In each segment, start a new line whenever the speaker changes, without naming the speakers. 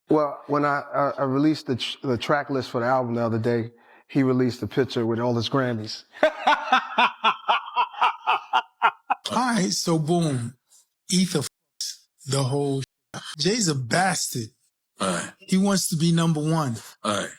Well, when I released the track list for the album the other day, he released a picture with all his Grammys.
All right, so boom. Ether fucks the whole shit. Jay's a bastard.
All right.
He wants to be number one.
All right.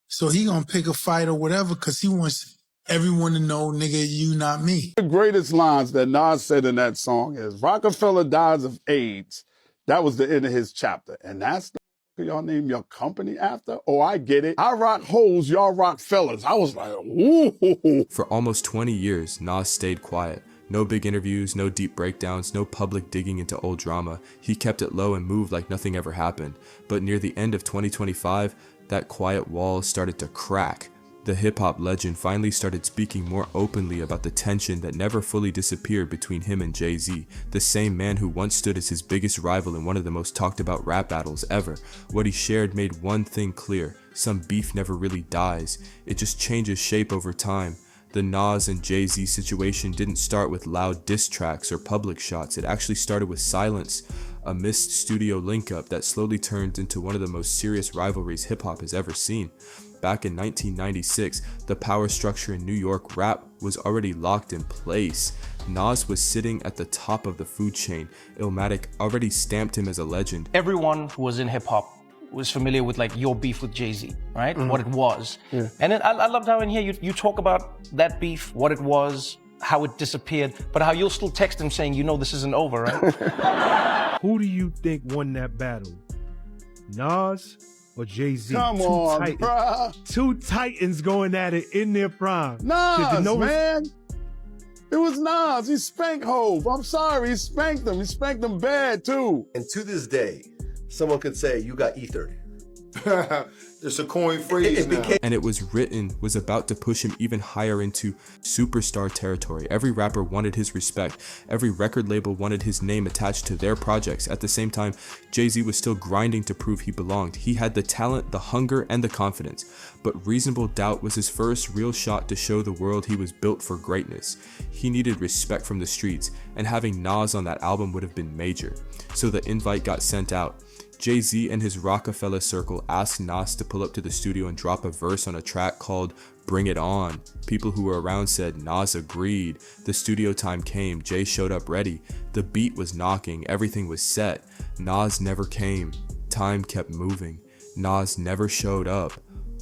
So he gonna pick a fight or whatever because he wants everyone to know, nigga, you not me.
The greatest lines that Nas said in that song is, Rockefeller dies of AIDS. That was the end of his chapter. And that's the y'all name your company after? Oh, I get it. I rock hoes, y'all rock fellas. I was like, ooh.
For almost 20 years, Nas stayed quiet. No big interviews, no deep breakdowns, no public digging into old drama. He kept it low and moved like nothing ever happened. But near the end of 2025, that quiet wall started to crack. The hip-hop legend finally started speaking more openly about the tension that never fully disappeared between him and Jay-Z, the same man who once stood as his biggest rival in one of the most talked about rap battles ever. What he shared made one thing clear: some beef never really dies, it just changes shape over time. The Nas and Jay-Z situation didn't start with loud diss tracks or public shots, it actually started with silence, a missed studio link-up that slowly turned into one of the most serious rivalries hip-hop has ever seen. Back in 1996, the power structure in New York rap was already locked in place. Nas was sitting at the top of the food chain. Illmatic already stamped him as a legend.
Everyone who was in hip-hop was familiar with like your beef with Jay-Z, right?
Mm-hmm.
What it was. Yeah. And then I loved how in here you talk about that beef, what it was, how it disappeared, but how you'll still text him saying, you know this isn't over, right?
Who do you think won that battle? Nas or Jay-Z?
Come on, bruh.
Two titans going at it in their prime.
Nas, man. It was Nas. He spanked Hov. I'm sorry, he spanked him. He spanked him bad, too.
And to this day, someone could say, you got ethered.
It's a coin phrase now.
And it was about to push him even higher into superstar territory. Every rapper wanted his respect. Every record label wanted his name attached to their projects. At the same time, Jay-Z was still grinding to prove he belonged. He had the talent, the hunger, and the confidence. But Reasonable Doubt was his first real shot to show the world he was built for greatness. He needed respect from the streets, and having Nas on that album would have been major. So the invite got sent out. Jay-Z and his Rockefeller circle asked Nas to pull up to the studio and drop a verse on a track called Bring It On. People who were around said Nas agreed. The studio time came, Jay showed up ready. The beat was knocking, everything was set. Nas never came. Time kept moving. Nas never showed up.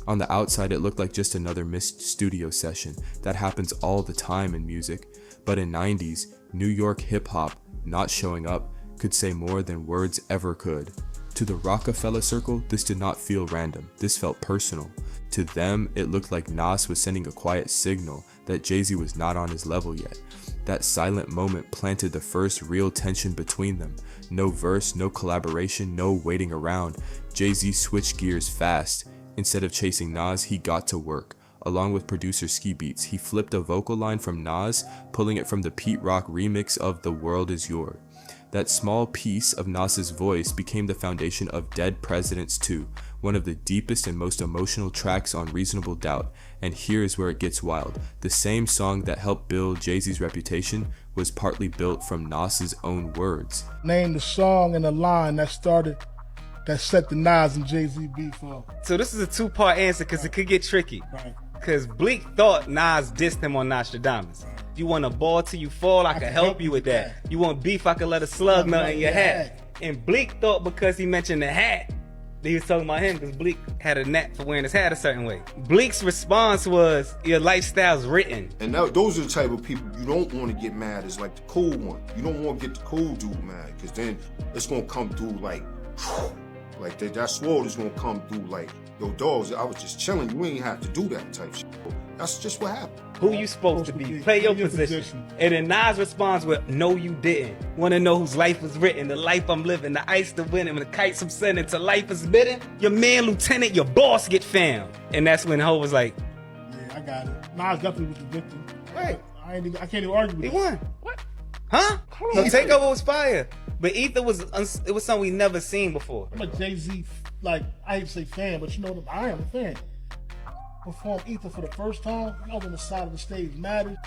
On the outside, it looked like just another missed studio session. That happens all the time in music. But in 90s, New York hip-hop not showing up could say more than words ever could. To the Rockefeller circle, this did not feel random. This felt personal. To them, it looked like Nas was sending a quiet signal that Jay-Z was not on his level yet. That silent moment planted the first real tension between them. No verse, no collaboration, no waiting around. Jay-Z switched gears fast. Instead of chasing Nas, he got to work. Along with producer Ski Beats, he flipped a vocal line from Nas, pulling it from the Pete Rock remix of The World Is Yours. That small piece of Nas's voice became the foundation of Dead Presidents 2, one of the deepest and most emotional tracks on Reasonable Doubt. And here is where it gets wild. The same song that helped build Jay-Z's reputation was partly built from Nas's own words.
Name the song and the line that set the Nas and Jay-Z beef off.
So this is a two-part answer because it could get tricky.
Right.
Because Bleak thought Nas dissed him on Nostradamus. If you want a ball till you fall, I can help you with that. You want beef, I can let a slug nut in your hat. And Bleak thought because he mentioned the hat, that he was talking about him because Bleak had a knack for wearing his hat a certain way. Bleak's response was, your lifestyle's written.
And those are the type of people you don't want to get mad as like the cool one. You don't want to get the cool dude mad because then it's going to come through like that sword is going to come through like, yo, dogs, I was just chilling. You ain't have to do that type shit. That's just what happened.
Who you supposed to be? Play your position. And then Nas responds with, no, you didn't. Want to know whose life was written, the life I'm living, the ice to win, and the kites I'm sending to life is bidden. Your man, lieutenant, your boss get found. And that's when Ho was like,
yeah, I got it. Nas definitely was the victim.
Right.
I can't even argue with
he
that.
won. What? Huh? No, Takeover was fire. But Ether was something we never seen before.
I'm a Jay-Z, I hate to say fan, but you know what? I am a fan. Perform Ether for the first time. I was on the side of the stage, mad.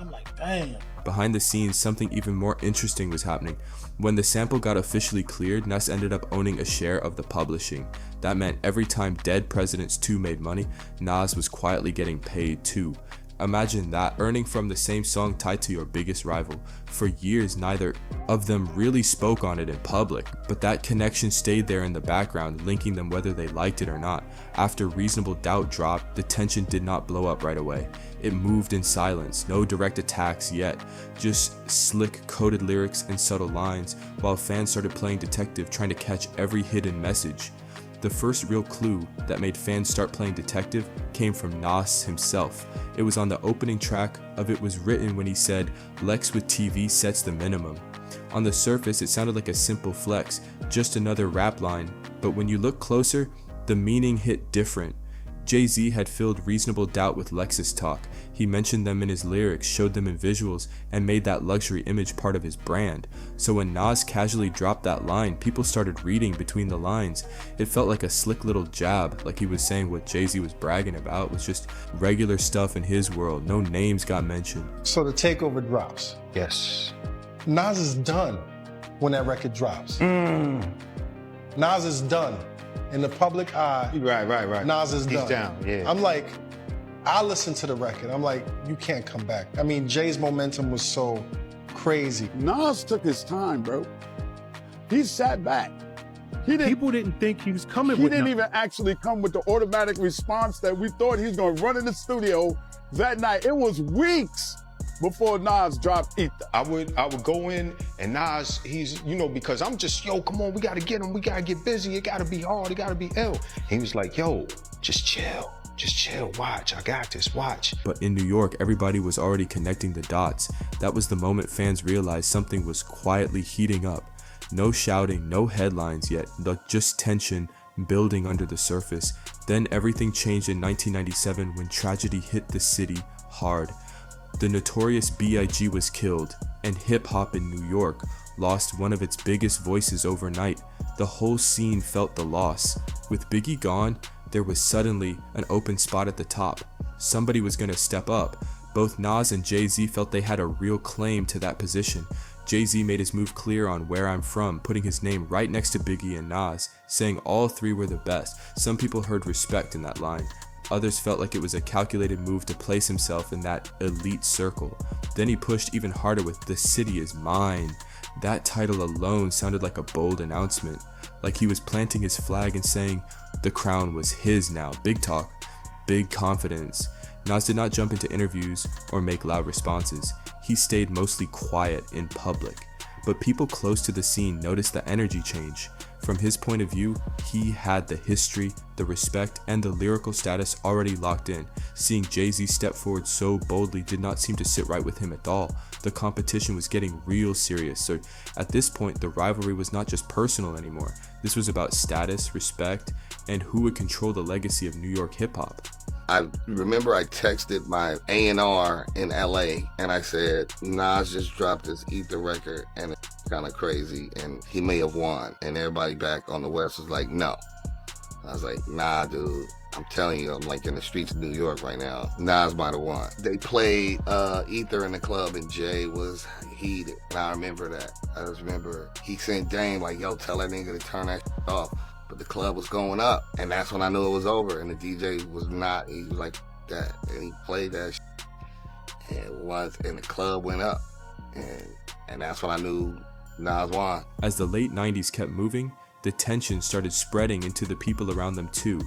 I'm like, damn.
Behind the scenes, something even more interesting was happening. When the sample got officially cleared, Nas ended up owning a share of the publishing. That meant every time Dead Presidents 2 made money, Nas was quietly getting paid too. Imagine that, earning from the same song tied to your biggest rival. For years, neither of them really spoke on it in public, but that connection stayed there in the background, linking them whether they liked it or not. After Reasonable Doubt dropped, the tension did not blow up right away. It moved in silence, no direct attacks yet, just slick coded lyrics and subtle lines, while fans started playing detective, trying to catch every hidden message. The first real clue that made fans start playing detective came from Nas himself. It was on the opening track of It Was Written when he said, "Lex with TV sets the minimum." On the surface, it sounded like a simple flex, just another rap line, but when you look closer, the meaning hit different. Jay-Z had filled Reasonable Doubt with Lexus talk. He mentioned them in his lyrics, showed them in visuals, and made that luxury image part of his brand. So when Nas casually dropped that line, people started reading between the lines. It felt like a slick little jab, like he was saying what Jay-Z was bragging about was just regular stuff in his world. No names got mentioned.
So the Takeover drops.
Yes.
Nas is done when that record drops. Nas is done. In the public eye,
Right.
Nas is
He's
done.
down, yeah.
I'm like, I listened to the record. I'm like, you can't come back. I mean, Jay's momentum was so crazy.
Nas took his time, bro. He sat back.
People didn't think he was coming
He
with
didn't
nothing.
even actually come with the automatic response that we thought he was going to run in the studio that night. It was weeks before Nas dropped Ether.
I would go in and Nas, he's, because I'm just, yo, come on, we gotta get him, we gotta get busy, it gotta be hard, it gotta be ill. He was like, yo, just chill, watch, I got this, watch.
But in New York, everybody was already connecting the dots. That was the moment fans realized something was quietly heating up. No shouting, no headlines yet, just tension building under the surface. Then everything changed in 1997 when tragedy hit the city hard. The notorious B.I.G. was killed, and hip-hop in New York lost one of its biggest voices overnight. The whole scene felt the loss. With Biggie gone, there was suddenly an open spot at the top. Somebody was going to step up. Both Nas and Jay-Z felt they had a real claim to that position. Jay-Z made his move clear on Where I'm From, putting his name right next to Biggie and Nas, saying all three were the best. Some people heard respect in that line. Others felt like it was a calculated move to place himself in that elite circle. Then he pushed even harder with "The City Is Mine." That title alone sounded like a bold announcement, like he was planting his flag and saying the crown was his now. Big talk, big confidence. Nas did not jump into interviews or make loud responses. He stayed mostly quiet in public, but people close to the scene noticed the energy change. From his point of view, he had the history, the respect, and the lyrical status already locked in. Seeing Jay-Z step forward so boldly did not seem to sit right with him at all. The competition was getting real serious, so at this point, the rivalry was not just personal anymore. This was about status, respect, and who would control the legacy of New York hip-hop.
I remember I texted my A&R in LA and I said, Nas just dropped his Ether record and it's kind of crazy and he may have won. And everybody back on the West was like, no. I was like, nah, dude. I'm telling you, I'm like in the streets of New York right now. Nas might have won. They played Ether in the club and Jay was heated. And I remember that. I just remember he sent Dame like, yo, tell that nigga to turn that off. But the club was going up, and that's when I knew it was over. And the DJ was not, he was like that. And he played that and the club went up. And that's when I knew Nas won.
As the late 90s kept moving, the tension started spreading into the people around them too.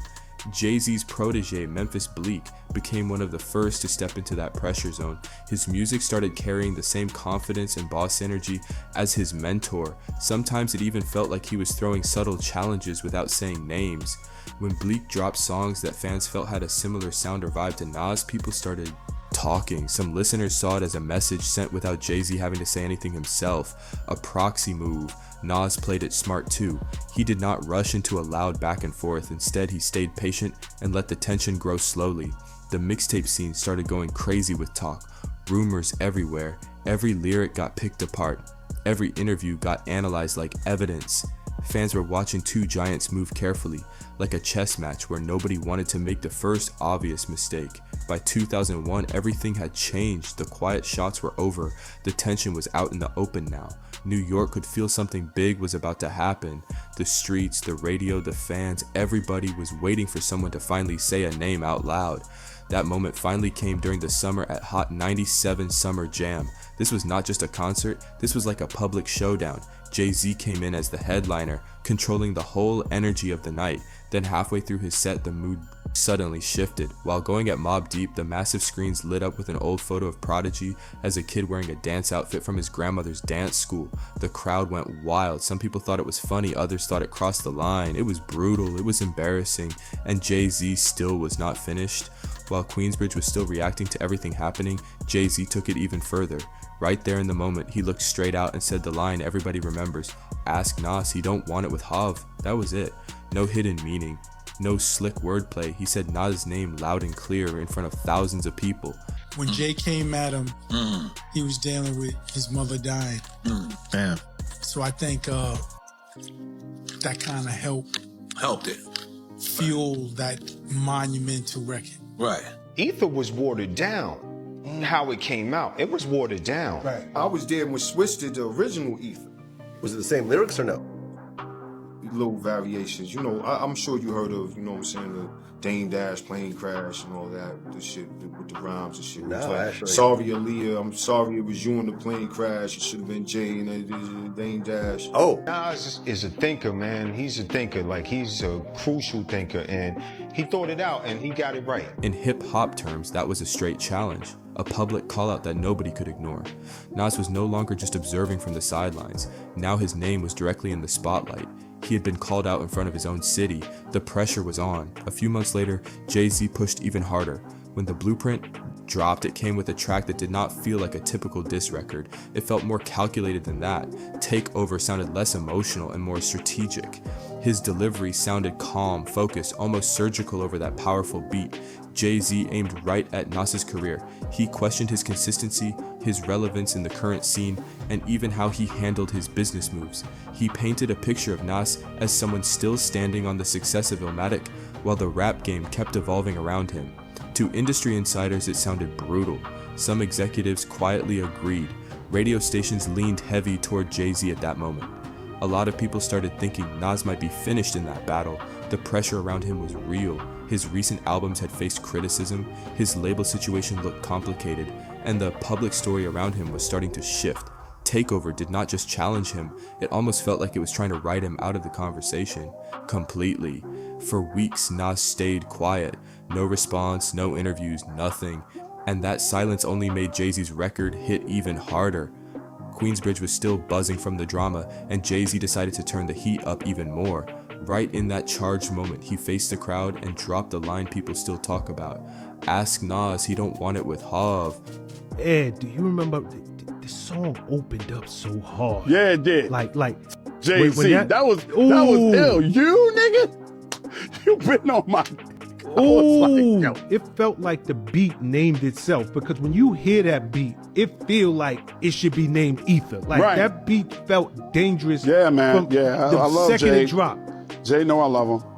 Jay-Z's protege, Memphis Bleek, became one of the first to step into that pressure zone. His music started carrying the same confidence and boss energy as his mentor. Sometimes it even felt like he was throwing subtle challenges without saying names. When Bleek dropped songs that fans felt had a similar sound or vibe to Nas, people started talking. Some listeners saw it as a message sent without Jay-Z having to say anything himself, a proxy move. Nas played it smart too. He did not rush into a loud back and forth. Instead, he stayed patient and let the tension grow slowly. The mixtape scene started going crazy with talk. Rumors everywhere. Every lyric got picked apart. Every interview got analyzed like evidence. Fans were watching two giants move carefully, like a chess match where nobody wanted to make the first obvious mistake. By 2001, everything had changed. The quiet shots were over. The tension was out in the open now. New York could feel something big was about to happen. The streets, the radio, the fans, everybody was waiting for someone to finally say a name out loud. That moment finally came during the summer at Hot 97 Summer Jam. This was not just a concert, this was like a public showdown. Jay-Z came in as the headliner, controlling the whole energy of the night. Then halfway through his set, the mood suddenly shifted. While going at Mobb Deep, the massive screens lit up with an old photo of Prodigy as a kid wearing a dance outfit from his grandmother's dance school. The crowd went wild. Some people thought it was funny, others thought it crossed the line. It was brutal, it was embarrassing, and Jay-Z still was not finished. While Queensbridge was still reacting to everything happening, Jay-Z took it even further. Right there in the moment, he looked straight out and said the line everybody remembers. Ask Nas, he don't want it with Hav. That was it. No hidden meaning. No slick wordplay. He said Nas' name loud and clear in front of thousands of people.
When Jay came at him, he was dealing with his mother dying.
Damn.
So I think that kind of
helped it
fuel that monumental record.
Right.
Ether was watered down. How it came out, it was watered down.
Right. I was there when Switch did the original Ether.
Was it the same lyrics or no?
Little variations. You know, I'm sure you heard of, you know what I'm saying, the Dame Dash plane crash and all that, the shit with the rhymes and shit.
No,
It's like,
actually.
sorry, Aaliyah, I'm sorry it was you in the plane crash. It should have been Jay and Dame Dash.
Oh.
Nas is a thinker, man. He's a thinker. Like, he's a crucial thinker, and he thought it out and he got it right.
In hip-hop terms, that was a straight challenge, a public call-out that nobody could ignore. Nas was no longer just observing from the sidelines. Now his name was directly in the spotlight. He had been called out in front of his own city. The pressure was on. A few months later, Jay-Z pushed even harder. When the Blueprint dropped, it came with a track that did not feel like a typical diss record. It felt more calculated than that. Takeover sounded less emotional and more strategic. His delivery sounded calm, focused, almost surgical over that powerful beat. Jay-Z aimed right at Nas's career. He questioned his consistency, his relevance in the current scene, and even how he handled his business moves. He painted a picture of Nas as someone still standing on the success of Illmatic, while the rap game kept evolving around him. To industry insiders, it sounded brutal. Some executives quietly agreed. Radio stations leaned heavy toward Jay-Z at that moment. A lot of people started thinking Nas might be finished in that battle. The pressure around him was real. His recent albums had faced criticism, his label situation looked complicated, and the public story around him was starting to shift. Takeover did not just challenge him, it almost felt like it was trying to write him out of the conversation. Completely. For weeks, Nas stayed quiet. No response, no interviews, nothing. And that silence only made Jay-Z's record hit even harder. Queensbridge was still buzzing from the drama, and Jay-Z decided to turn the heat up even more. Right in that charged moment, he faced the crowd and dropped the line people still talk about. Ask Nas, he don't want it with Hav.
Ed, do you remember the song opened up so hard?
Yeah, it did.
Like
Jay-Z, that was ill. You nigga, you been on my.
Oh, like, it felt like the beat named itself, because when you hear that beat, it feel like it should be named Ether. Like that beat felt dangerous.
Yeah, man.
From
I
the
love
second
Jay.
it dropped.
Jay know I love him.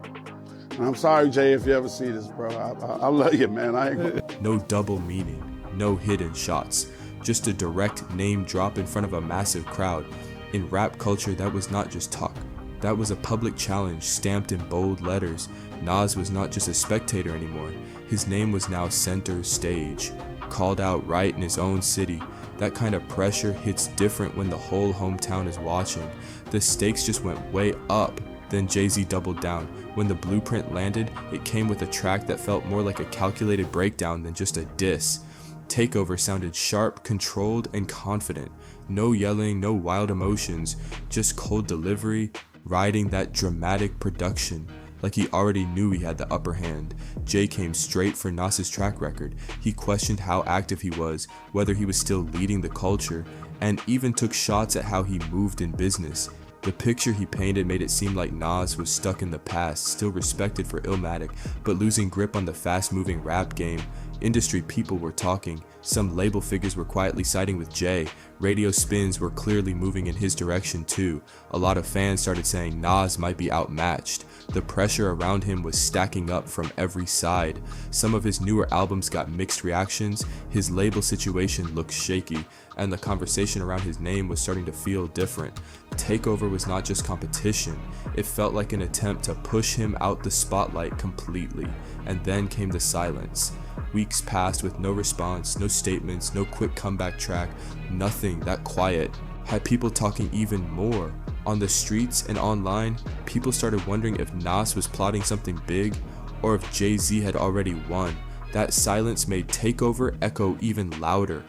And I'm sorry, Jay, if you ever see this, bro. I love you, man. I ain't gonna...
No double meaning, no hidden shots, just a direct name drop in front of a massive crowd. In rap culture, that was not just talk. That was a public challenge stamped in bold letters. Nas was not just a spectator anymore. His name was now center stage, called out right in his own city. That kind of pressure hits different when the whole hometown is watching. The stakes just went way up. Then Jay-Z doubled down. When the Blueprint landed, it came with a track that felt more like a calculated breakdown than just a diss. Takeover sounded sharp, controlled, and confident. No yelling, no wild emotions, just cold delivery, riding that dramatic production. Like he already knew he had the upper hand. Jay came straight for Nas's track record. He questioned how active he was, whether he was still leading the culture, and even took shots at how he moved in business. The picture he painted made it seem like Nas was stuck in the past, still respected for Illmatic, but losing grip on the fast-moving rap game. Industry people were talking. Some label figures were quietly siding with Jay. Radio spins were clearly moving in his direction too. A lot of fans started saying Nas might be outmatched. The pressure around him was stacking up from every side. Some of his newer albums got mixed reactions, his label situation looked shaky, and the conversation around his name was starting to feel different. Takeover was not just competition, it felt like an attempt to push him out the spotlight completely. And then came the silence. Weeks passed with no response, no statements, no quick comeback track, nothing. That quiet had people talking even more. On the streets and online, people started wondering if Nas was plotting something big or if Jay-Z had already won. That silence made Takeover echo even louder.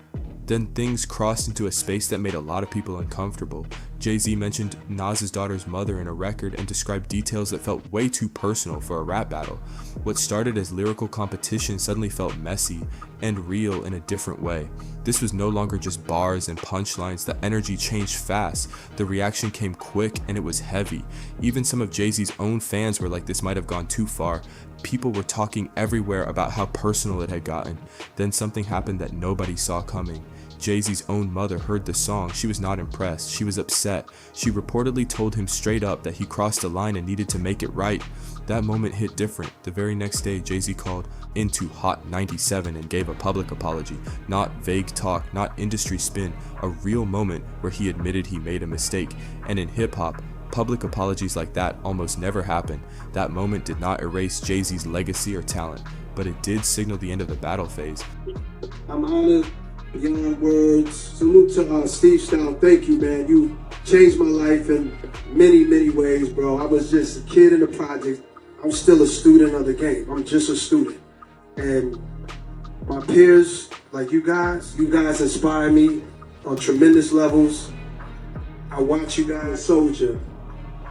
Then things crossed into a space that made a lot of people uncomfortable. Jay-Z mentioned Nas's daughter's mother in a record and described details that felt way too personal for a rap battle. What started as lyrical competition suddenly felt messy and real in a different way. This was no longer just bars and punchlines. The energy changed fast. The reaction came quick and it was heavy. Even some of Jay-Z's own fans were like, this might have gone too far. People were talking everywhere about how personal it had gotten. Then something happened that nobody saw coming. Jay-Z's own mother heard the song. She was not impressed. She was upset. She reportedly told him straight up that he crossed a line and needed to make it right. That moment hit different. The very next day, Jay-Z called into Hot 97 and gave a public apology. Not vague talk, not industry spin, a real moment where he admitted he made a mistake. And in hip-hop, public apologies like that almost never happen. That moment did not erase Jay-Z's legacy or talent, but it did signal the end of the battle phase.
I'm honored beyond words. Salute to Steve Style. Thank you, man. You changed my life in many, many ways, bro. I was just a kid in the project. I'm still a student of the game. I'm just a student. And my peers, like you guys inspire me on tremendous levels. I watch you guys, soldier.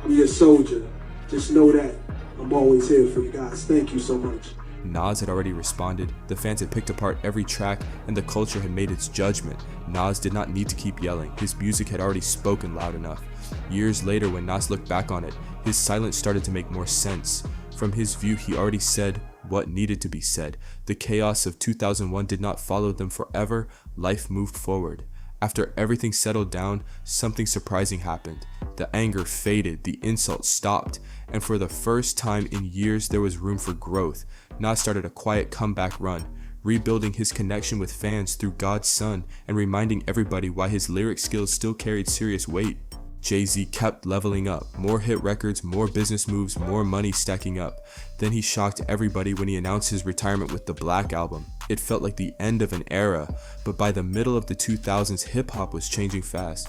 I'm your soldier. Just know that I'm always here for you guys. Thank you so much.
Nas had already responded, the fans had picked apart every track, and the culture had made its judgment. Nas did not need to keep yelling, his music had already spoken loud enough. Years later, when Nas looked back on it, his silence started to make more sense. From his view, he already said what needed to be said. The chaos of 2001 did not follow them forever, life moved forward. After everything settled down, something surprising happened. The anger faded, the insults stopped, and for the first time in years there was room for growth. Nas started a quiet comeback run, rebuilding his connection with fans through God's Son and reminding everybody why his lyric skills still carried serious weight. Jay-Z kept leveling up, more hit records, more business moves, more money stacking up. Then he shocked everybody when he announced his retirement with the Black Album. It felt like the end of an era, but by the middle of the 2000s, hip-hop was changing fast.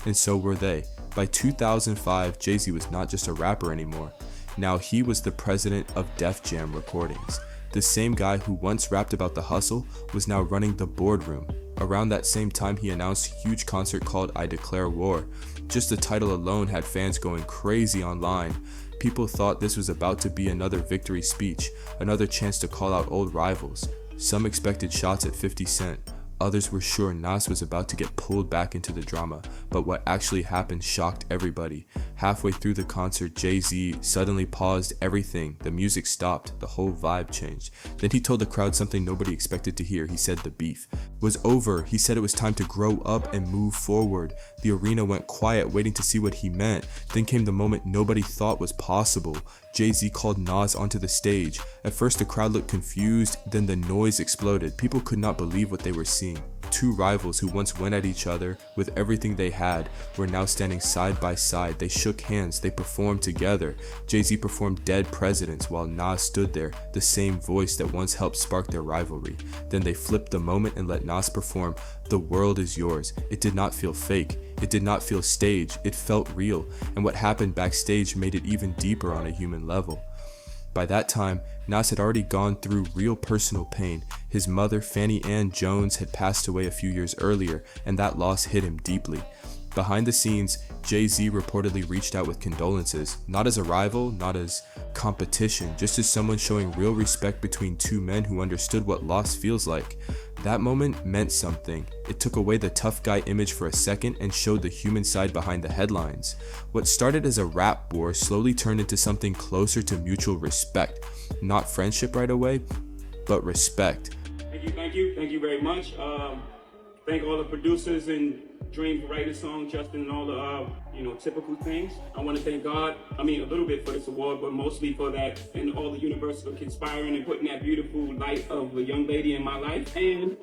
And so were they. By 2005, Jay-Z was not just a rapper anymore. Now he was the president of Def Jam Recordings. The same guy who once rapped about the hustle was now running the boardroom. Around that same time, he announced a huge concert called I Declare War. Just the title alone had fans going crazy online. People thought this was about to be another victory speech, another chance to call out old rivals. Some expected shots at 50 Cent. Others were sure Nas was about to get pulled back into the drama, but what actually happened shocked everybody. Halfway through the concert, Jay-Z suddenly paused everything. The music stopped, the whole vibe changed. Then he told the crowd something nobody expected to hear. He said the beef was over. He said it was time to grow up and move forward. The arena went quiet, waiting to see what he meant. Then came the moment nobody thought was possible. Jay-Z called Nas onto the stage. At first the crowd looked confused, then the noise exploded. People could not believe what they were seeing. Two rivals who once went at each other with everything they had were now standing side by side. They shook hands, they performed together. Jay-Z performed Dead Presidents while Nas stood there, the same voice that once helped spark their rivalry. Then they flipped the moment and let Nas perform The World Is Yours. It did not feel fake. It did not feel staged. It felt real. And what happened backstage made it even deeper on a human level. By that time, Nas had already gone through real personal pain. His mother, Fannie Ann Jones, had passed away a few years earlier, and that loss hit him deeply. Behind the scenes, Jay-Z reportedly reached out with condolences, not as a rival, not as competition, just as someone showing real respect between two men who understood what loss feels like. That moment meant something. It took away the tough guy image for a second and showed the human side behind the headlines. What started as a rap war slowly turned into something closer to mutual respect. Not friendship right away, but respect.
Thank you very much. Thank all the producers and Dream for writing the song, Justin, and all the typical things. I want to thank God. I mean, a little bit for this award, but mostly for that and all the universe for conspiring and putting that beautiful light of a young lady in my life. And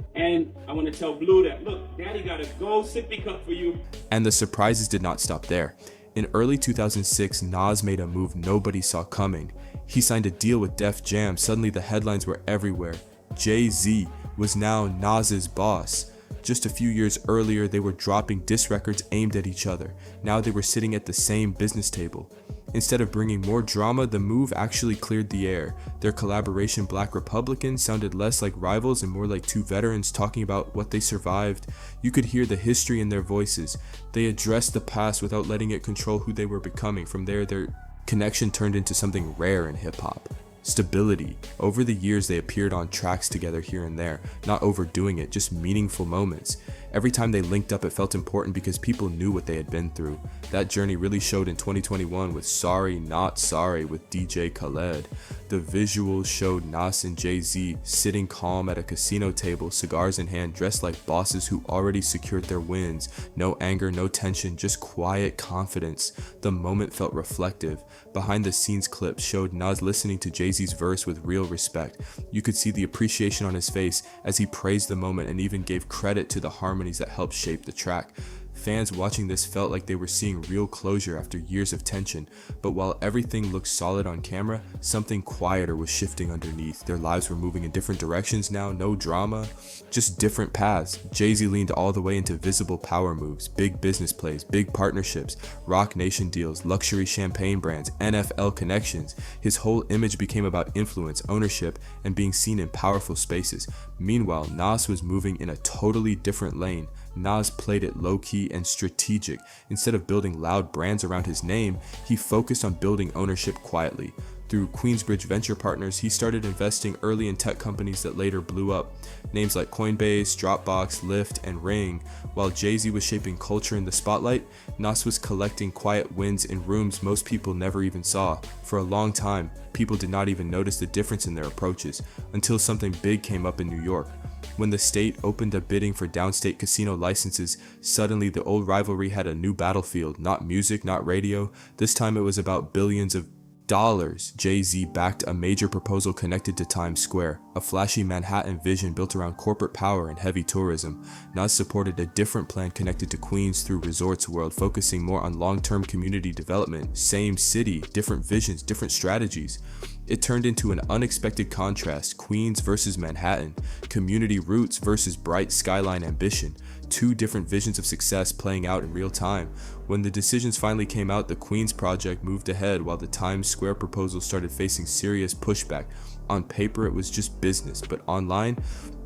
I want to tell Blue that, look, Daddy got a gold sippy cup for you.
And the surprises did not stop there. In early 2006, Nas made a move nobody saw coming. He signed a deal with Def Jam. Suddenly the headlines were everywhere. Jay-Z was now Nas's boss. Just a few years earlier, they were dropping diss records aimed at each other. Now they were sitting at the same business table. Instead of bringing more drama, the move actually cleared the air. Their collaboration, Black Republican, sounded less like rivals and more like two veterans talking about what they survived. You could hear the history in their voices. They addressed the past without letting it control who they were becoming. From there, their connection turned into something rare in hip-hop. Stability. Over the years, they appeared on tracks together here and there, not overdoing it, just meaningful moments. Every time they linked up, it felt important because people knew what they had been through. That journey really showed in 2021 with Sorry Not Sorry with DJ Khaled. The visuals showed Nas and Jay-Z sitting calm at a casino table, cigars in hand, dressed like bosses who already secured their wins. No anger, no tension, just quiet confidence. The moment felt reflective. Behind the scenes clips showed Nas listening to Jay-Z's verse with real respect. You could see the appreciation on his face as he praised the moment and even gave credit to the harmonies that helped shape the track. Fans watching this felt like they were seeing real closure after years of tension, but while everything looked solid on camera, something quieter was shifting underneath. Their lives were moving in different directions now, no drama, just different paths. Jay-Z leaned all the way into visible power moves, big business plays, big partnerships, Roc Nation deals, luxury champagne brands, NFL connections. His whole image became about influence, ownership, and being seen in powerful spaces. Meanwhile, Nas was moving in a totally different lane. Nas played it low-key and strategic. Instead of building loud brands around his name, he focused on building ownership quietly. Through Queensbridge Venture Partners, he started investing early in tech companies that later blew up. Names like Coinbase, Dropbox, Lyft, and Ring. While Jay-Z was shaping culture in the spotlight, Nas was collecting quiet wins in rooms most people never even saw. For a long time, people did not even notice the difference in their approaches, until something big came up in New York. When the state opened up bidding for downstate casino licenses, suddenly the old rivalry had a new battlefield. Not music, not radio. This time it was about billions of dollars. Jay-Z backed a major proposal connected to Times Square, a flashy Manhattan vision built around corporate power and heavy tourism. Nas supported a different plan connected to Queens through Resorts World, focusing more on long-term community development. Same city, different visions, different strategies. It turned into an unexpected contrast, Queens versus Manhattan, community roots versus bright skyline ambition, two different visions of success playing out in real time. When the decisions finally came out, the Queens project moved ahead while the Times Square proposal started facing serious pushback. On paper, it was just business, but online,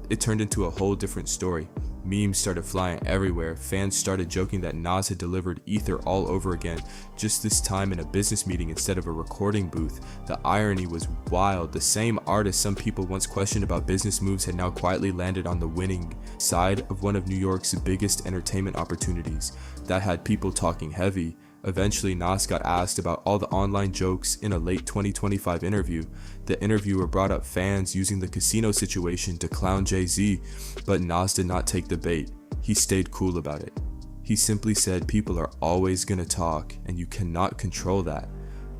it turned into a whole different story. Memes started flying everywhere. Fans started joking that Nas had delivered Ether all over again, just this time in a business meeting instead of a recording booth. The irony was wild. The same artist some people once questioned about business moves had now quietly landed on the winning side of one of New York's biggest entertainment opportunities. That had people talking heavy. Eventually, Nas got asked about all the online jokes in a late 2025 interview. The interviewer brought up fans using the casino situation to clown Jay-Z, but Nas did not take the bait. He stayed cool about it. He simply said people are always gonna talk and you cannot control that.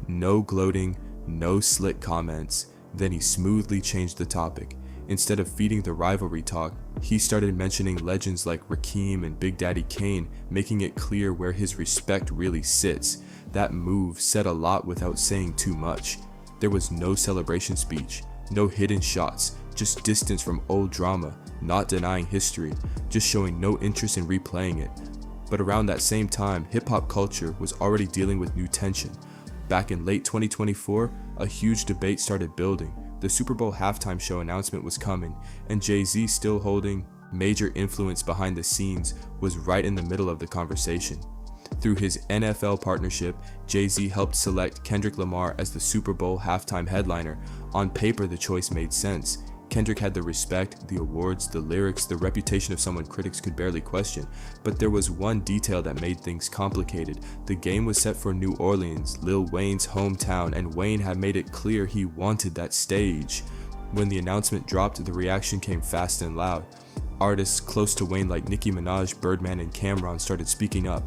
No gloating, no slick comments. Then he smoothly changed the topic. Instead of feeding the rivalry talk, he started mentioning legends like Rakim and Big Daddy Kane, making it clear where his respect really sits. That move said a lot without saying too much. There was no celebration speech, no hidden shots, just distance from old drama, not denying history, just showing no interest in replaying it. But around that same time, hip-hop culture was already dealing with new tension. Back in late 2024, a huge debate started building. The Super Bowl halftime show announcement was coming, and Jay-Z, still holding major influence behind the scenes, was right in the middle of the conversation. Through his NFL partnership, Jay-Z helped select Kendrick Lamar as the Super Bowl halftime headliner. On paper, the choice made sense. Kendrick had the respect, the awards, the lyrics, the reputation of someone critics could barely question. But there was one detail that made things complicated. The game was set for New Orleans, Lil Wayne's hometown, and Wayne had made it clear he wanted that stage. When the announcement dropped, the reaction came fast and loud. Artists close to Wayne like Nicki Minaj, Birdman, and Cam'ron started speaking up.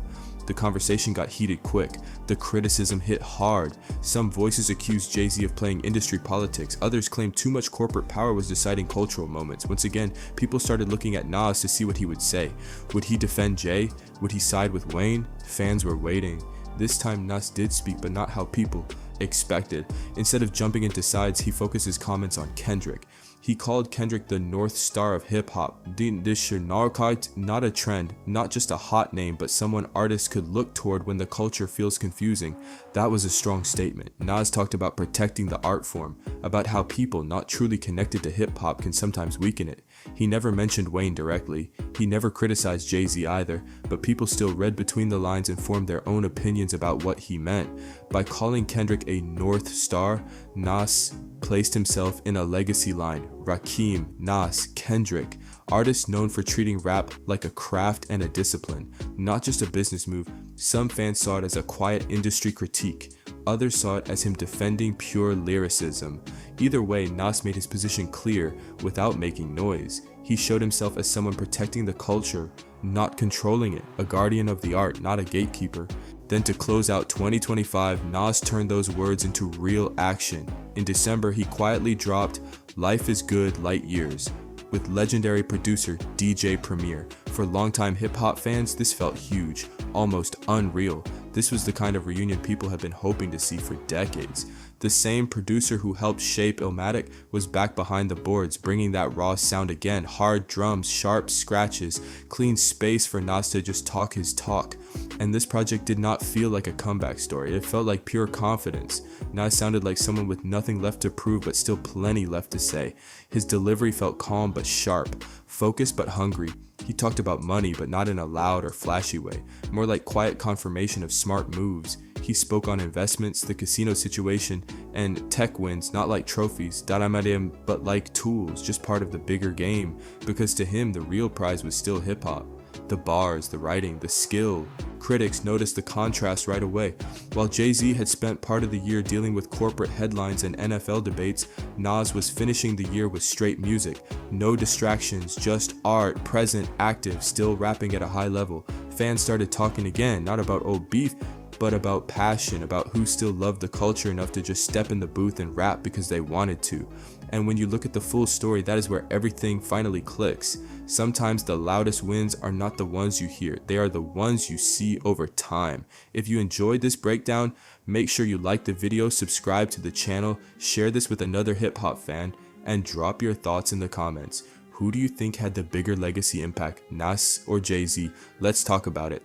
The conversation got heated quick. The criticism hit hard. Some voices accused Jay-Z of playing industry politics. Others claimed too much corporate power was deciding cultural moments. Once again, people started looking at Nas to see what he would say. Would he defend Jay? Would he side with Wayne? Fans were waiting. This time Nas did speak, but not how people expected. Instead of jumping into sides, he focused his comments on Kendrick. He called Kendrick the North Star of hip-hop. Not a trend, not just a hot name, but someone artists could look toward when the culture feels confusing. That was a strong statement. Nas talked about protecting the art form, about how people not truly connected to hip-hop can sometimes weaken it. He never mentioned Wayne directly. He never criticized Jay-Z either, but people still read between the lines and formed their own opinions about what he meant. By calling Kendrick a North Star, Nas placed himself in a legacy line. Rakim, Nas, Kendrick, artists known for treating rap like a craft and a discipline, not just a business move. Some fans saw it as a quiet industry critique. Others saw it as him defending pure lyricism. Either way, Nas made his position clear without making noise. He showed himself as someone protecting the culture, not controlling it, a guardian of the art, not a gatekeeper. Then to close out 2025, Nas turned those words into real action. In December, he quietly dropped Life is Good Light Years with legendary producer DJ Premier. For longtime hip-hop fans, this felt huge, almost unreal. This was the kind of reunion people have been hoping to see for decades. The same producer who helped shape Stillmatic was back behind the boards, bringing that raw sound again. Hard drums, sharp scratches, clean space for Nas to just talk his talk. And this project did not feel like a comeback story. It felt like pure confidence. Nas sounded like someone with nothing left to prove but still plenty left to say. His delivery felt calm but sharp, focused but hungry. He talked about money, but not in a loud or flashy way, more like quiet confirmation of smart moves. He spoke on investments, the casino situation, and tech wins, not like trophies, but like tools, just part of the bigger game, because to him, the real prize was still hip-hop. The bars, the writing, the skill. Critics noticed the contrast right away. While Jay-Z had spent part of the year dealing with corporate headlines and NFL debates, Nas was finishing the year with straight music. No distractions, just art, present, active, still rapping at a high level. Fans started talking again, not about old beef, but about passion, about who still loved the culture enough to just step in the booth and rap because they wanted to. And when you look at the full story, that is where everything finally clicks. Sometimes the loudest wins are not the ones you hear, they are the ones you see over time. If you enjoyed this breakdown, make sure you like the video, subscribe to the channel, share this with another hip hop fan, and drop your thoughts in the comments. Who do you think had the bigger legacy impact, Nas or Jay-Z? Let's talk about it.